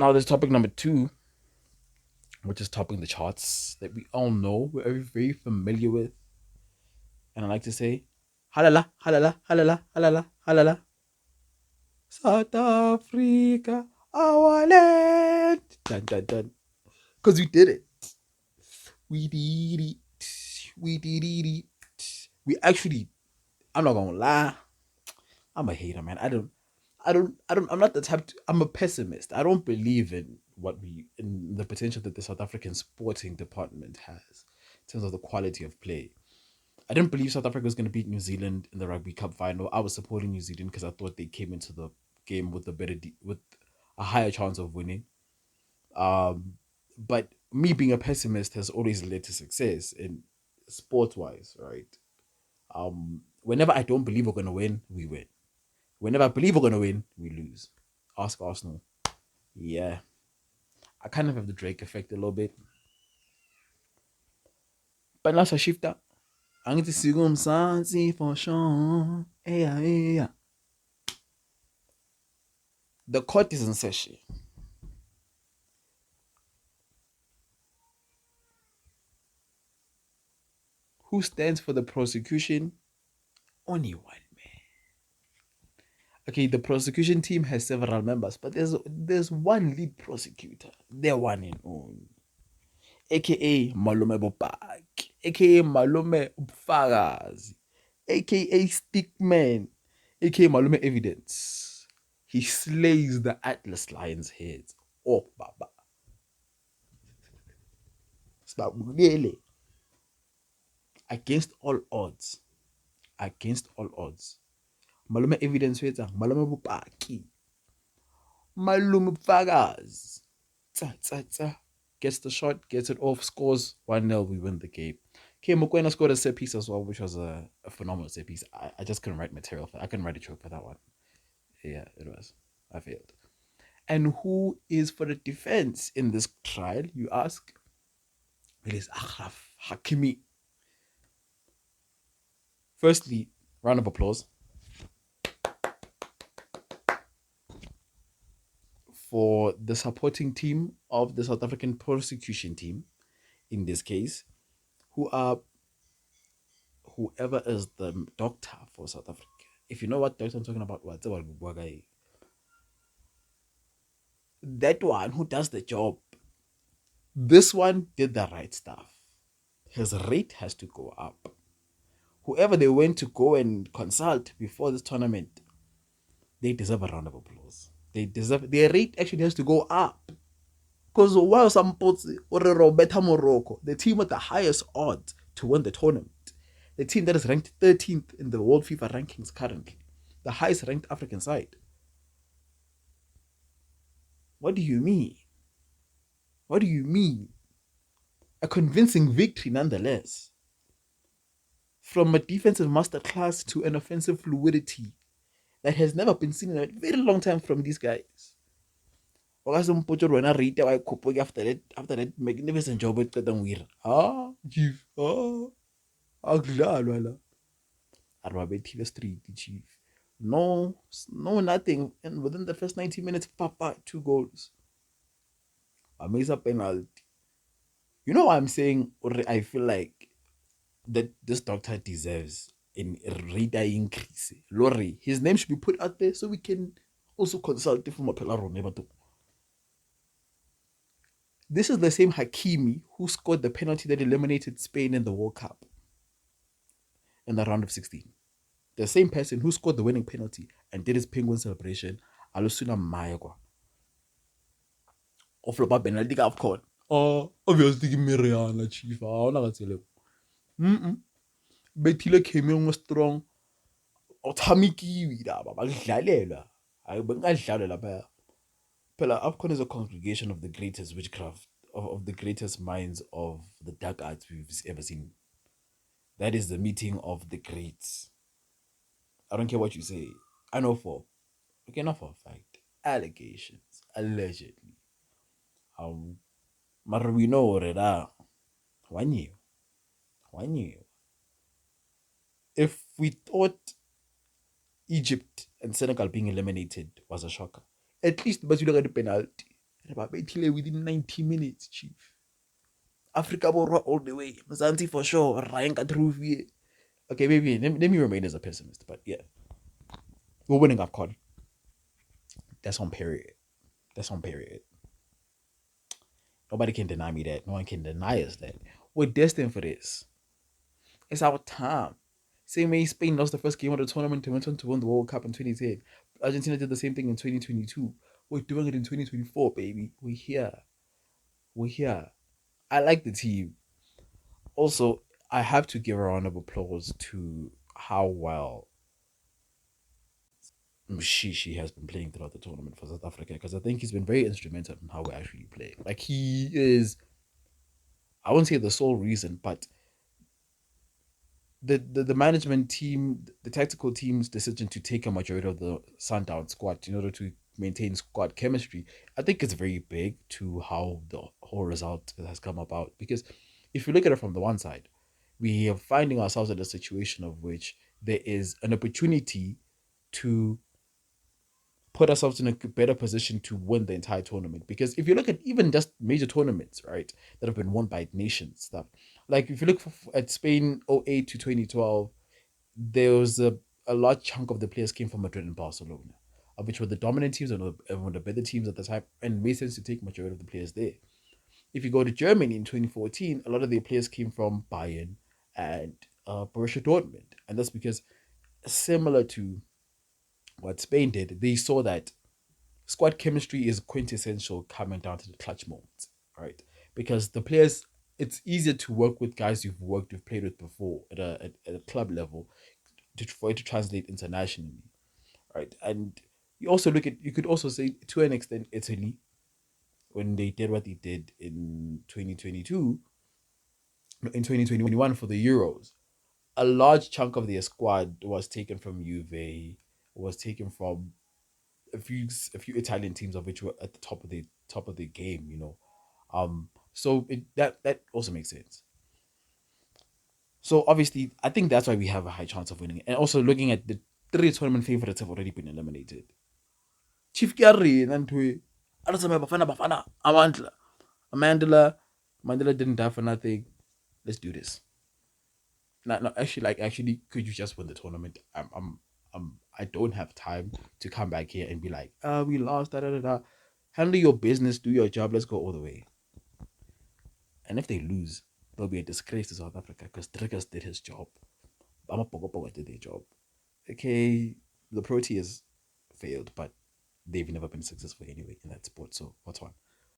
Now there's topic number 2, which is topping the charts that we all know, we're very, very familiar with. And I like to say, halala, halala, halala, halala, halala. South Africa, our land. Dun, dun, dun. Because we did it. We did it. We did it. We actually, I'm not gonna lie. I'm a hater, man. I'm not the type to, I'm a pessimist. I don't believe in the potential that the South African sporting department has in terms of the quality of play. I didn't believe South Africa was going to beat New Zealand in the Rugby Cup final. I was supporting New Zealand because I thought they came into the game with with a higher chance of winning. But me being a pessimist has always led to success in sports wise, right? Whenever I don't believe we're gonna win, we win. Whenever I believe we're gonna win, we lose. Ask Arsenal. Yeah, I kind of have the Drake effect a little bit. But now I shift that. I need to see something for sure. Yeah, yeah. The court is in session. Who stands for the prosecution? Only one man. Okay, the prosecution team has several members, but there's one lead prosecutor. They're one and only. AKA Malume Bopak, AKA Malume Ubfagazi, AKA Stickman, AKA Malume Evidence. He slays the Atlas Lions' heads. Oh, Baba. Really. Against all odds. Against all odds. Malume Evidence Malume Bupaki. Malume Ubfagazi. Gets the shot, gets it off, scores 1-0, we win the game. Okay, Mokoena scored a set piece as well, which was a phenomenal set piece. I just couldn't write material for I couldn't write a joke for that one. Yeah, it was. I failed. And who is for the defense in this trial, you ask? It is Achraf Hakimi. Firstly, round of applause for the supporting team of the South African prosecution team, in this case, who are whoever is the doctor for South Africa. If you know what doctor I'm talking about, that one who does the job. This one did the right stuff. His rate has to go up. Whoever they went to go and consult before this tournament, they deserve a round of applause. Their rate actually has to go up. Because while some or better Morocco, the team with the highest odds to win the tournament, the team that is ranked 13th in the World FIFA rankings currently, the highest ranked African side. What do you mean? What do you mean? A convincing victory nonetheless. From a defensive masterclass to an offensive fluidity that has never been seen in a very long time from these guys. After that magnificent job with Chief. Street, Chief. No, nothing. And within the first 90 minutes, Papa, 2 goals. Amazing penalty. You know what I'm saying? Or I feel like that this doctor deserves a rate increase. Lori, his name should be put out there so we can also consult from a Pelaro. This is the same Hakimi who scored the penalty that eliminated Spain in the World Cup in the round of 16. The same person who scored the winning penalty and did his penguin celebration, Alusuna Mayagwa. Of the penalty of court. Oh, obviously, Miriana, Chief. I'm not going to tell him. Betile came in was strong. Otamiki, AFCON is a congregation of the greatest witchcraft, of the greatest minds of the dark arts we've ever seen. That is the meeting of the greats. I don't care what you say. I know for, okay, not for a fact, allegations, allegedly. But we know that 1 year. If we thought Egypt and Senegal being eliminated was a shocker, at least but you look at the penalty. And about within 90 minutes, chief. Africa Borwa all the way. Mzansi for sure. Ryan Katruvi. Okay, maybe let me remain as a pessimist, but yeah. We're winning up COD. That's on period. That's on period. Nobody can deny me that. No one can deny us that. We're destined for this. It's our time. Same way Spain lost the first game of the tournament and went on to win the World Cup in 2010. Argentina did the same thing in 2022. We're doing it in 2024, baby. We're here. We're here. I like the team. Also, I have to give a round of applause to how well she has been playing throughout the tournament for South Africa, because I think he's been very instrumental in how we're actually playing. Like, he is, I wouldn't say the sole reason, but the management team, the tactical team's decision to take a majority of the Sundown squad in order to maintain squad chemistry, I think it's very big to how the whole result has come about. Because if you look at it from the one side, we are finding ourselves in a situation of which there is an opportunity to put ourselves in a better position to win the entire tournament. Because if you look at even just major tournaments, right, that have been won by nations, stuff like if you look at Spain 08 to 2012, there was a large chunk of the players came from Madrid and Barcelona, which were the dominant teams and one of the better teams at the time, and it made sense to take majority of the players there. If you go to Germany in 2014, a lot of their players came from Bayern and Borussia Dortmund, and that's because, similar to what Spain did, they saw that squad chemistry is quintessential coming down to the clutch moments, right? Because the players, it's easier to work with guys you've played with before at a club level, for it to translate internationally, right? And you could also say to an extent Italy, when they did what they did in 2022, in 2021 for the Euros, a large chunk of their squad was taken from Juve, was taken from a few Italian teams, of which were at the top of the game, so that also makes sense. So obviously, I think that's why we have a high chance of winning. And also looking at the three tournament favorites have already been eliminated. Chief Gary and Antwi. Bafana Bafana. Mandela didn't die for nothing. Let's do this. Not actually, could you just win the tournament? I don't have time to come back here and be like, we lost, da da da da. Handle your business, do your job, let's go all the way. And if they lose, there'll be a disgrace to South Africa because Triggers did his job. Amapogopogo did their job. Okay, the Proteas failed, but they've never been successful anyway in that sport. So what's one?